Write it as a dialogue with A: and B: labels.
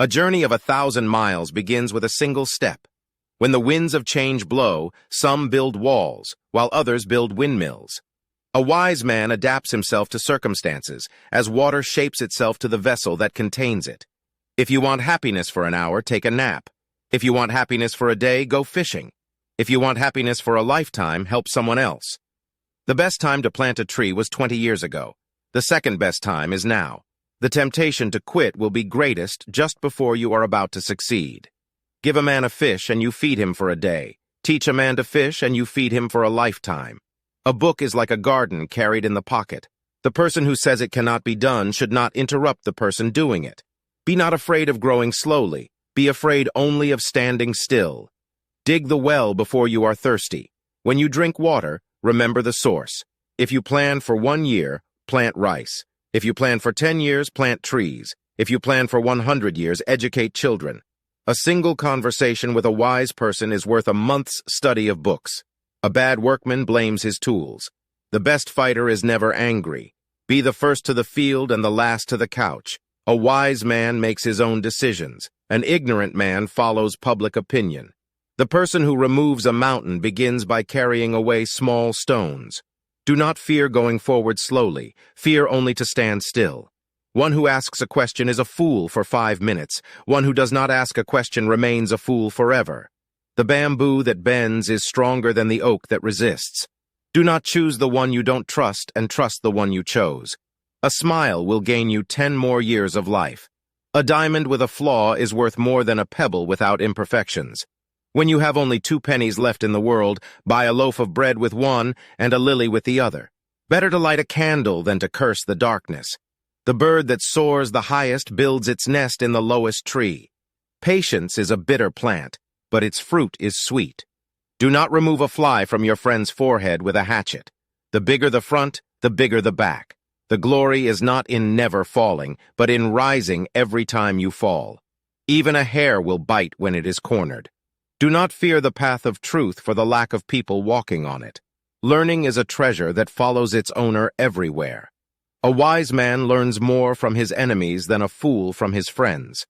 A: A journey of 1,000 miles begins with a single step. When the winds of change blow, some build walls, while others build windmills. A wise man adapts himself to circumstances, as water shapes itself to the vessel that contains it. If you want happiness for an hour, take a nap. If you want happiness for a day, go fishing. If you want happiness for a lifetime, help someone else. The best time to plant a tree was 20 years ago. The second best time is now. The temptation to quit will be greatest just before you are about to succeed. Give a man a fish and you feed him for a day. Teach a man to fish and you feed him for a lifetime. A book is like a garden carried in the pocket. The person who says it cannot be done should not interrupt the person doing it. Be not afraid of growing slowly. Be afraid only of standing still. Dig the well before you are thirsty. When you drink water, remember the source. If you plan for 1 year, plant rice. If you plan for 10 years, plant trees. If you plan for 100 years, educate children. A single conversation with a wise person is worth a month's study of books. A bad workman blames his tools. The best fighter is never angry. Be the first to the field and the last to the couch. A wise man makes his own decisions. An ignorant man follows public opinion. The person who removes a mountain begins by carrying away small stones. Do not fear going forward slowly. Fear only to stand still. One who asks a question is a fool for 5 minutes. One who does not ask a question remains a fool forever. The bamboo that bends is stronger than the oak that resists. Do not choose the one you don't trust and trust the one you chose. A smile will gain you 10 more years of life. A diamond with a flaw is worth more than a pebble without imperfections. When you have only 2 pennies left in the world, buy a loaf of bread with one and a lily with the other. Better to light a candle than to curse the darkness. The bird that soars the highest builds its nest in the lowest tree. Patience is a bitter plant, but its fruit is sweet. Do not remove a fly from your friend's forehead with a hatchet. The bigger the front, the bigger the back. The glory is not in never falling, but in rising every time you fall. Even a hare will bite when it is cornered. Do not fear the path of truth for the lack of people walking on it. Learning is a treasure that follows its owner everywhere. A wise man learns more from his enemies than a fool from his friends.